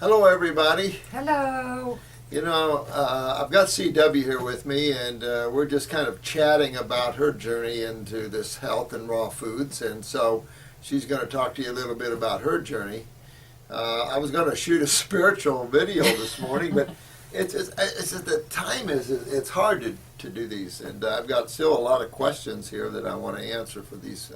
Hello, everybody. Hello. I've got CW here with me, and we're just kind of chatting about her journey into this health and raw foods. And so she's going to talk to you a little bit about her journey. I was going to shoot a spiritual video this morning, but it's just the time it's hard to do these. And I've got still a lot of questions here that I want to answer for these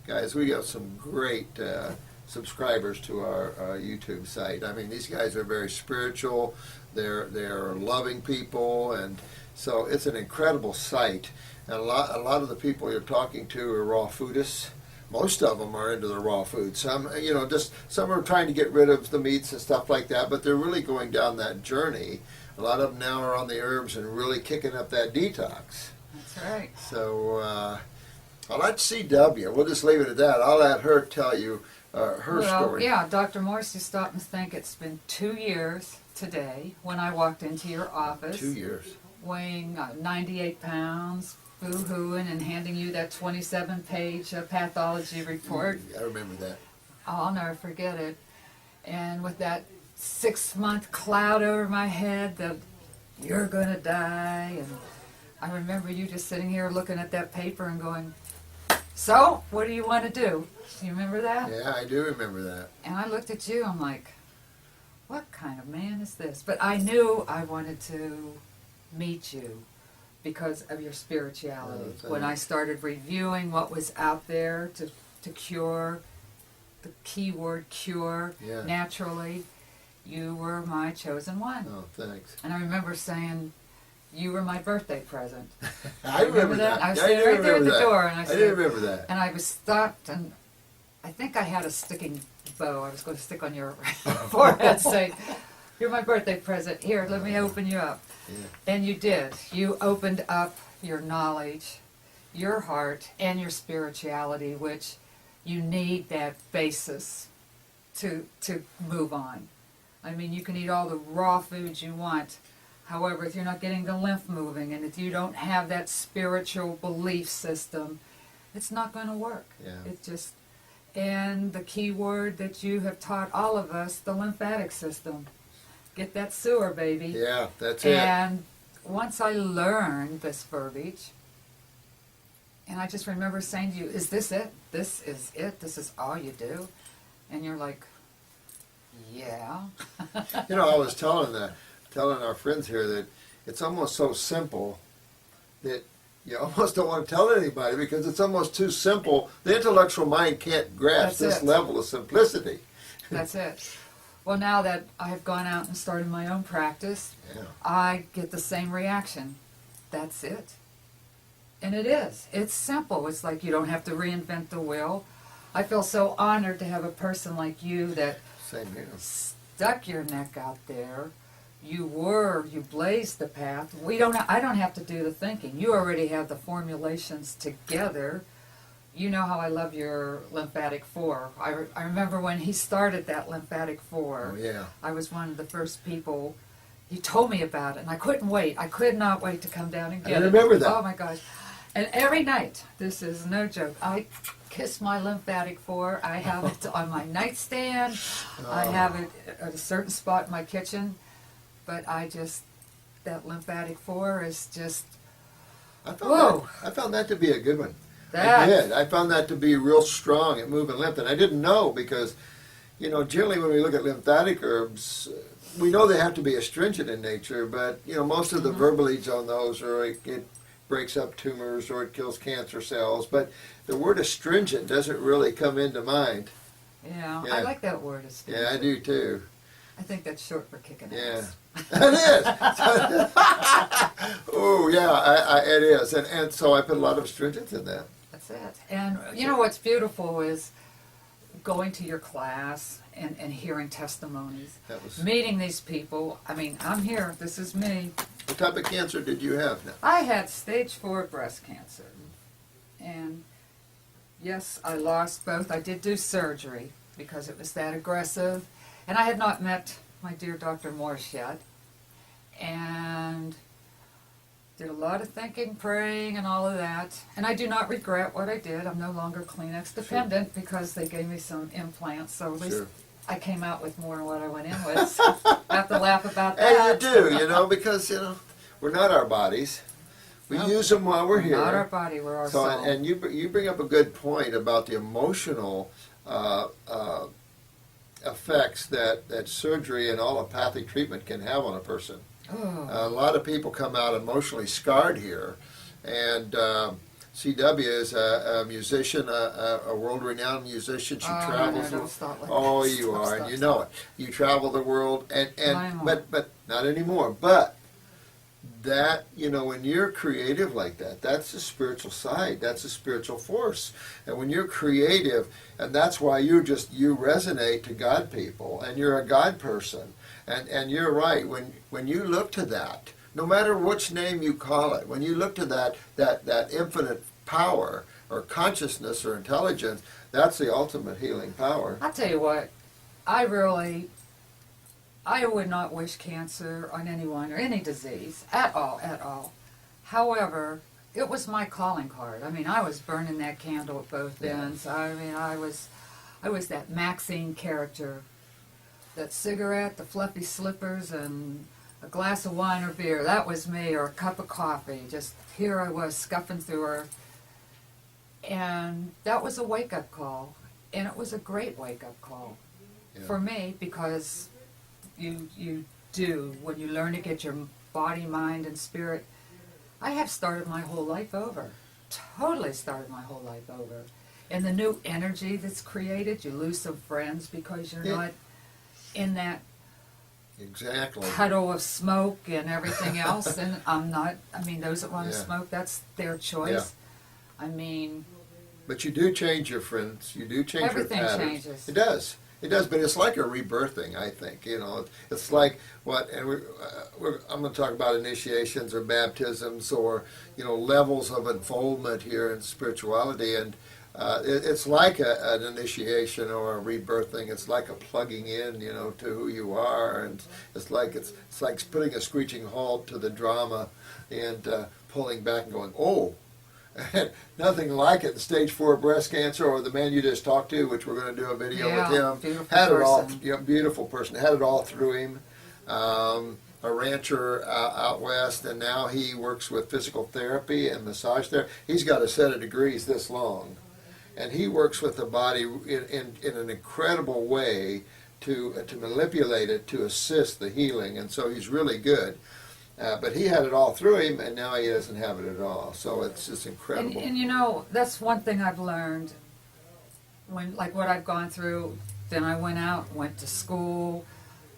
guys. We got some great subscribers to our YouTube site. I mean, these guys are very spiritual. They're loving people, and so it's an incredible site. And a lot of the people you're talking to are raw foodists. Most of them are into the raw food. Some, just some are trying to get rid of the meats and stuff like that, but they're really going down that journey. A lot of them now are on the herbs and really kicking up that detox. That's right. So I'll let CW. We'll just leave it at that. I'll let her tell you her story. Yeah, Dr. Morse, you stop and think it's been 2 years today when I walked into your office. 2 years. Weighing 98 pounds, boo-hooing, and handing you that 27-page pathology report. I remember that. Oh, I'll never forget it. And with that 6-month cloud over my head that you're going to die. And I remember you just sitting here looking at that paper and going, so, what do you want to do? You remember that? Yeah, I do remember that. And I looked at you, I'm like, what kind of man is this? But I knew I wanted to meet you because of your spirituality. When I started reviewing what was out there to cure, the keyword cure, naturally, you were my chosen one. Oh, thanks. And I remember saying, you were my birthday present. I remember that. I was standing right there at the door, and I said, didn't remember that. and I was stopped, and I think I had a sticking bow I was going to stick on your forehead, saying, "You're my birthday present. Here, let me open you up." Yeah. And you did. You opened up your knowledge, your heart, and your spirituality, which you need that basis to move on. I mean, you can eat all the raw foods you want. However, if you're not getting the lymph moving, and if you don't have that spiritual belief system, it's not going to work. Yeah. It just, and the key word that you have taught all of us, the lymphatic system. Get that sewer, baby. Yeah, that's it. And once I learned this verbiage, and I just remember saying to you, is this it? This is it? This is all you do? And you're like, yeah. I was telling our friends here that it's almost so simple that you almost don't want to tell anybody because it's almost too simple. The intellectual mind can't grasp this level of simplicity. That's it. Well, now that I have gone out and started my own practice, I get the same reaction. That's it. And it is. It's simple. It's like you don't have to reinvent the wheel. I feel so honored to have a person like you that Same here. stuck your neck out there. You blazed the path. I don't have to do the thinking. You already have the formulations together. You know how I love your lymphatic 4. I remember when he started that lymphatic 4. Oh, yeah. I was one of the first people. He told me about it, and I couldn't wait. I could not wait to come down and get it. I remember that. Oh, my gosh. And every night, this is no joke, I kiss my lymphatic 4. I have it on my nightstand. I have it at a certain spot in my kitchen. But that lymphatic 4 is just, I found that to be a good one. I did. I found that to be real strong at moving lymph. And I didn't know because, generally when we look at lymphatic herbs, we know they have to be astringent in nature, but, most of the verbalage on those are it breaks up tumors or it kills cancer cells. But the word astringent doesn't really come into mind. Yeah. I like that word, astringent. Yeah, I do too. I think that's short for kicking Yeah, ass. it is. Oh, yeah, it is. And so I put a lot of astringents in that. That's it. And what's beautiful is going to your class and hearing testimonies, meeting these people. I mean, I'm here. This is me. What type of cancer did you have now? I had stage 4 breast cancer. And yes, I lost both. I did do surgery because it was that aggressive. And I had not met my dear Dr. Morse yet. And did a lot of thinking, praying, and all of that. And I do not regret what I did. I'm no longer Kleenex dependent because they gave me some implants. So at least I came out with more than what I went in with. So I have to laugh about that. And you do, because we're not our bodies. We Nope. use them while we're here. Not our body, we're our So, soul. and you bring up a good point about the emotional effects that surgery and allopathic treatment can have on a person. Oh. A lot of people come out emotionally scarred here, and CW is a musician, a world-renowned musician. She travels. No, don't stop like Oh, that. you Stop, are, stop, and you know stop. it. You travel the world, I and know. but not anymore. But that, when you're creative like that, that's the spiritual side. That's the spiritual force. And when you're creative, and that's why you resonate to God people, and you're a God person. And you're right. When you look to that, no matter which name you call it, when you look to that infinite power or consciousness or intelligence, that's the ultimate healing power. I'll tell you what, I would not wish cancer on anyone or any disease at all. However, it was my calling card. I mean, I was burning that candle at both ends. I mean, I was that Maxine character. That cigarette, the fluffy slippers, and a glass of wine or beer. That was me, or a cup of coffee. Just here I was scuffing through her. And that was a wake-up call. And it was a great wake-up call for me, because you do, when you learn to get your body, mind, and spirit. I have started my whole life over. Totally started my whole life over. And the new energy that's created, you lose some friends because you're not in that Exactly. puddle of smoke and everything else. And I'm not, I mean, those that want to smoke, that's their choice. I mean, But you do change your friends. You do change everything your patterns. changes. It does. It does, but it's like a rebirthing, I think. It's like and I'm going to talk about initiations or baptisms or, levels of unfoldment here in spirituality. And it's like an initiation or a rebirthing. It's like a plugging in, to who you are. And it's like putting a screeching halt to the drama and pulling back and going, oh. Nothing like it. The stage 4 breast cancer, or the man you just talked to, which we're going to do a video with him. Beautiful Had it all. person. Beautiful person. Had it all through him. A rancher out west, and now he works with physical therapy and massage therapy. He's got a set of degrees this long, and he works with the body in an incredible way to manipulate it to assist the healing, and so he's really good. But he had it all through him, and now he doesn't have it at all. So it's just incredible. And that's one thing I've learned when, like what I've gone through. Then I went to school.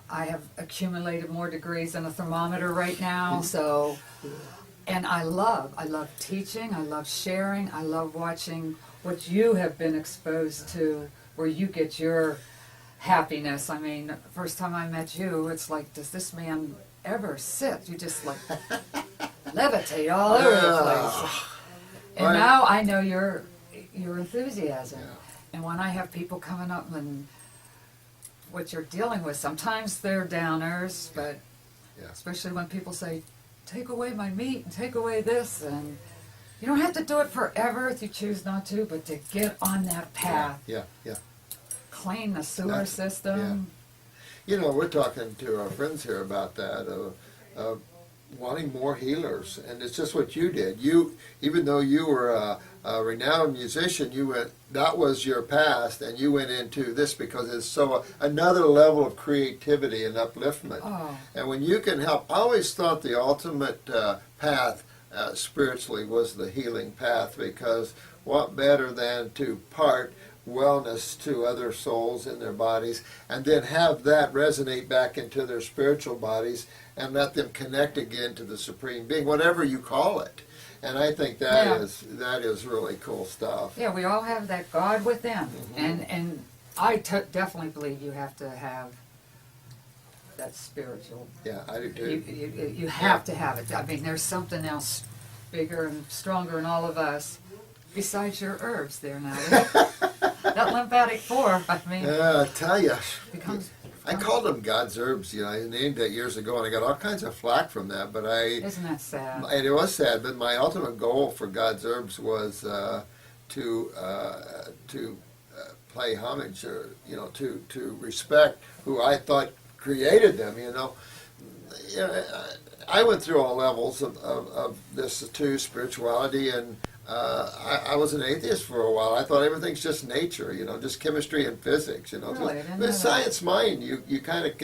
I have accumulated more degrees than a thermometer right now. So, and I love teaching. I love sharing. I love watching what you have been exposed to, where you get your happiness. I mean, the first time I met you, it's like, does this man ever sit? You just like levitate all over the place. And Right. now I know your enthusiasm. And when I have people coming up and what you're dealing with, sometimes they're downers, but especially when people say, take away my meat and take away this, and you don't have to do it forever if you choose not to, but to get on that path, Yeah. clean the sewer system. We're talking to our friends here about that, wanting more healers, and it's just what you did. Even though you were a renowned musician, that was your past, and you went into this because it's another level of creativity and upliftment. Oh. And when you can help, I always thought the ultimate path spiritually was the healing path, because what better than to part wellness to other souls in their bodies, and then have that resonate back into their spiritual bodies and let them connect again to the Supreme Being, whatever you call it. And I think that is really cool stuff. Yeah, we all have that God within, and I definitely believe you have to have that spiritual. Yeah, I do too. You have to have it. I mean, there's something else bigger and stronger in all of us besides your herbs there now. That lymphatic 4, I mean, I tell you, becomes. I called them God's herbs. I named that years ago, and I got all kinds of flack from that. But Isn't that sad? and it was sad. But my ultimate goal for God's herbs was to pay homage, or to respect who I thought created them. I went through all levels of this too, spirituality, and I was an atheist for a while. I thought everything's just nature, just chemistry and physics. Really? I didn't know With that. science mind, you kind of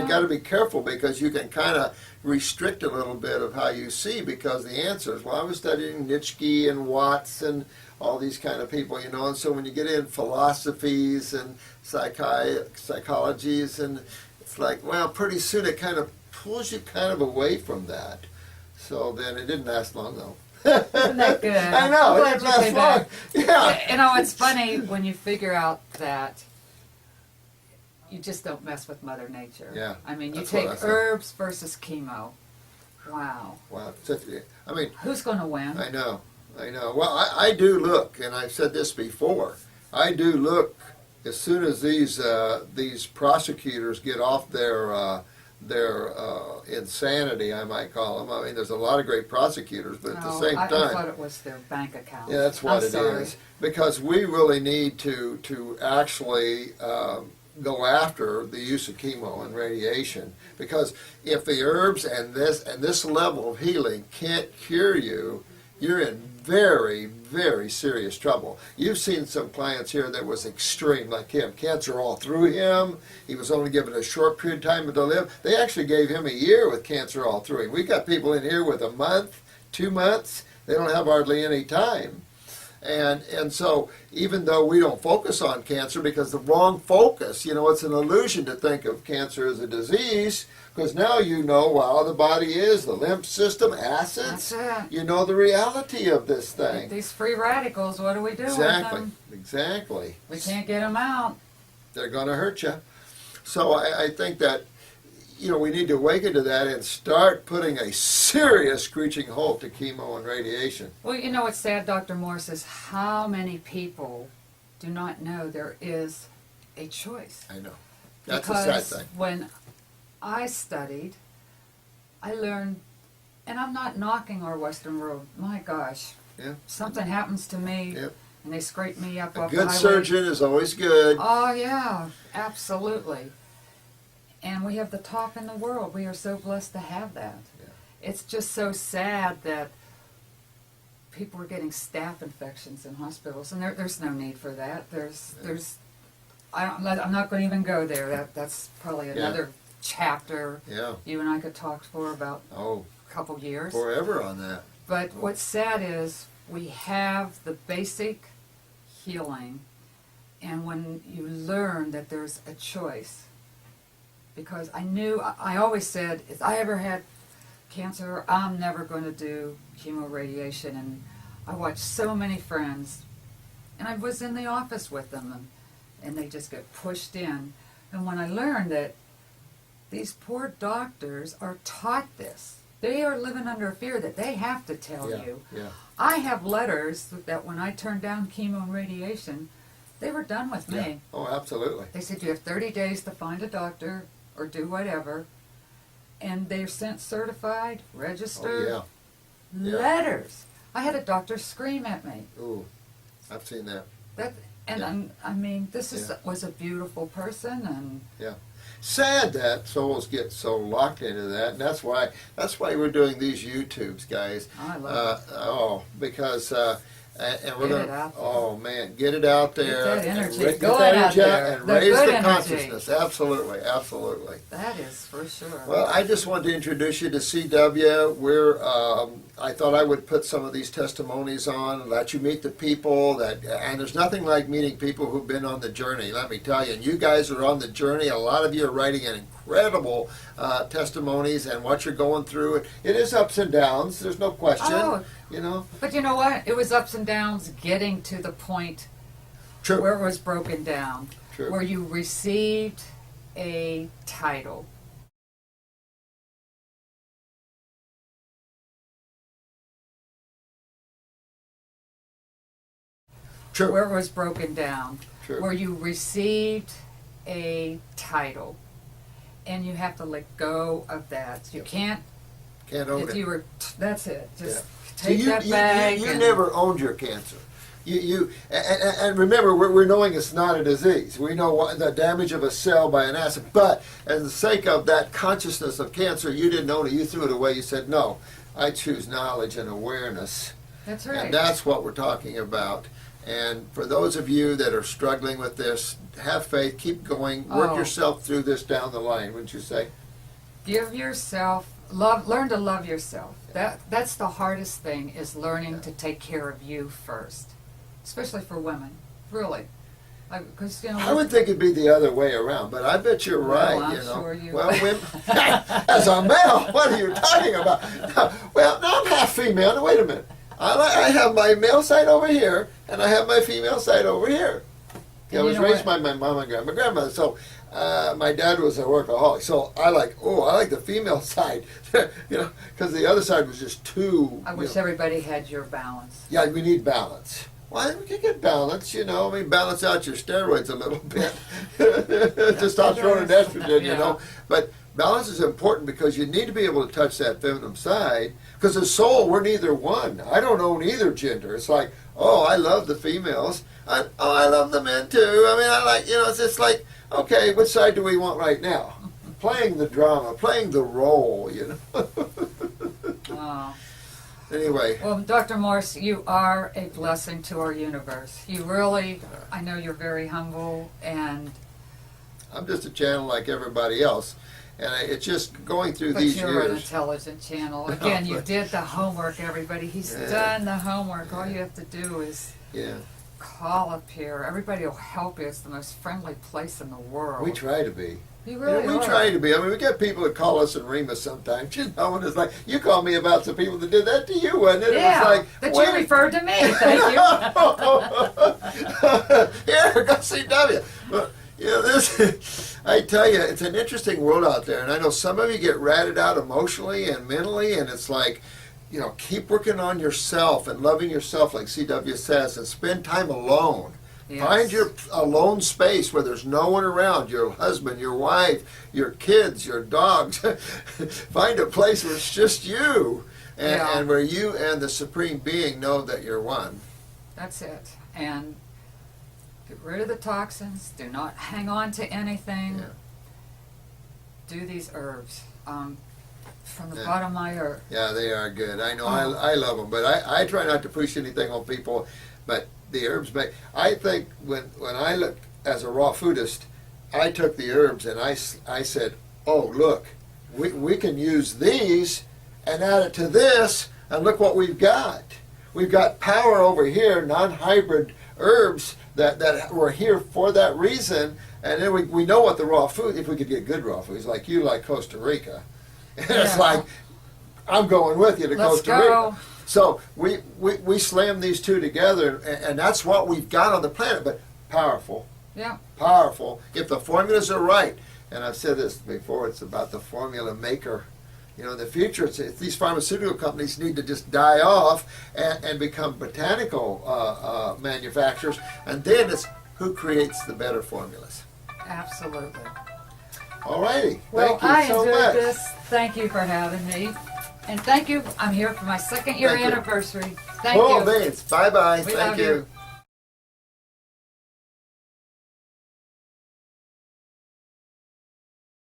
got to be careful, because you can kind of restrict a little bit of how you see, because the answers. Well, I was studying Nietzsche and Watts and all these kind of people, and so when you get in philosophies and psychologies, and it's like, well, pretty soon it kind of pulls you kind of away from that. So then it didn't last long, though. Isn't that good? I know, I'm it glad didn't you last came long. back. Yeah. It's funny when you figure out that you just don't mess with Mother Nature. Yeah, I mean, you that's what take I said. herbs versus chemo. Wow. Wow. I mean, Who's going to win? I know. Well, I do look, and I've said this before. I do look as soon as these prosecutors get off their insanity, I might call them. I mean, there's a lot of great prosecutors, but at the same I time, thought it was their bank account. yeah, that's what I'm it sorry. is. Because we really need to actually go after the use of chemo and radiation. Because if the herbs and this level of healing can't cure you, you're in very, very serious trouble. You've seen some clients here that was extreme, like him. Cancer all through him. He was only given a short period of time to live. They actually gave him a year with cancer all through him. We got people in here with a month, 2 months. They don't have hardly any time. And so even though we don't focus on cancer, because the wrong focus, it's an illusion to think of cancer as a disease, because now wow, the body is, the lymph system, acids, That's it. the reality of this thing. These free radicals, what do we do with Exactly, them? exactly. We can't get them out. They're going to hurt you. So I think that, we need to awaken to that and start putting a serious screeching halt to chemo and radiation. Well, what's sad, Dr. Morse, is how many people do not know there is a choice. I know. That's Because a sad thing. when I studied, I learned, and I'm not knocking our Western world. My gosh, Yeah. something happens to me, Yep. and they scrape me up A off the good highway. surgeon is always good. Oh yeah, absolutely. And we have the top in the world. We are so blessed to have that. Yeah. It's just so sad that people are getting staph infections in hospitals, and there's no need for that. I'm not going to even go there. That's probably another chapter. Yeah. You and I could talk for about Oh, a couple years. forever on that. But what's sad is we have the basic healing, and when you learn that there's a choice, because I always said, if I ever had cancer, I'm never going to do chemoradiation, and I watched so many friends, and I was in the office with them, and they just get pushed in. And when I learned that these poor doctors are taught this, they are living under fear that they have to tell you. Yeah. I have letters that when I turned down chemo and radiation, they were done with me. Yeah. Oh, absolutely. They said you have 30 days to find a doctor or do whatever, and they're sent certified, registered Oh, yeah. letters. I had a doctor scream at me. Ooh, I've seen that. This was a beautiful person, and Yeah. Sad that souls get so locked into that, and that's why we're doing these YouTubes, guys. I love Because and we're Get gonna it out there. oh man, get it out there. that and energy get going that out energy there. and The raise good the energy. consciousness. Absolutely, absolutely. that is for sure. Well, I just wanted to introduce you to CW. I thought I would put some of these testimonies on and let you meet the people and there's nothing like meeting people who've been on the journey, let me tell you. And you guys are on the journey. A lot of you are writing an incredible testimonies and what you're going through. It is ups and downs. There's no question. Oh. But you know what? It was ups and downs getting to the point True. where it was broken down, True. where you received a title. True. Where it was broken down, True. where you received a title, and you have to let go of that. You can't. Can't own If it. you were, that's it. Just So take that bag. you and- never owned your cancer. And remember, we're knowing it's not a disease. We know the damage of a cell by an acid. But as the sake of that consciousness of cancer, you didn't own it. You threw it away. You said, no, I choose knowledge and awareness. That's right. And that's what we're talking about. And for those of you that are struggling with this, have faith, keep going, work yourself through this down the line, wouldn't you say? Give yourself, learn to love yourself. That's the hardest thing, is learning to take care of you first. Especially for women, really. Because I would think it'd be the other way around, but I bet you're right. I'm you know. sure you. Well, as a male, what are you talking about? Well, no, I'm half female. Now, wait a minute. I have my male side over here, and I have my female side over here. I was raised by my mom and my grandmother, so my dad was a workaholic. So I like the female side, because the other side was just too. I wish everybody had your balance. Yeah, we need balance. Well, we can get balance, balance out your steroids a little bit. Testosterone and estrogen, But balance is important because you need to be able to touch that feminine side. Because the soul, we're neither one. I don't own either gender. It's like, I love the females. I love the men too. I like, it's just like, okay, which side do we want right now? Playing the drama, playing the role, Oh. Anyway. Well, Dr. Morse, you are a blessing to our universe. You really, I know you're very humble, and I'm just a channel like everybody else. And it's just going through these you're an years. intelligent channel. Again, you did the homework, everybody. He's done the homework. All you have to do is call up here. Everybody will help you. It's the most friendly place in the world. We try to be. You really we are. try to be. We get people that call us and ream us sometimes, and it's like, you called me about some people that did that to you, wasn't it? Yeah, It was like, that you referred to me. Thank you. Here, go CW. But, I tell you, it's an interesting world out there, and I know some of you get ratted out emotionally and mentally, and it's like, keep working on yourself and loving yourself, like CW says, and spend time alone. Yes. Find your alone space where there's no one around, your husband, your wife, your kids, your dogs. Find a place where it's just you, and where you and the Supreme Being know that you're one. That's it. And get rid of the toxins. Do not hang on to anything. Yeah. Do these herbs. From the bottom of my heart. Yeah, they are good. I know. I love them, but I try not to push anything on people. But the herbs make. I think when I looked as a raw foodist, I took the herbs and I said, oh look, we can use these and add it to this, and look what we've got. We've got power over here, non-hybrid herbs that were here for that reason. And then we know what the raw food. If we could get good raw foods, like you like Costa Rica, and it's like, I'm going with you to Costa Rica. So we slam these two together, and that's what we've got on the planet. But powerful, powerful. If the formulas are right, and I've said this before, it's about the formula maker. In the future, these pharmaceutical companies need to just die off and become botanical manufacturers, and then it's who creates the better formulas. Absolutely. All righty. Well, Thank you so much. I enjoyed this. Thank you for having me. And thank you. I'm here for my 2nd year Thank you. anniversary. Thank Oh, you. Vince. Bye-bye. We Thank love you. you.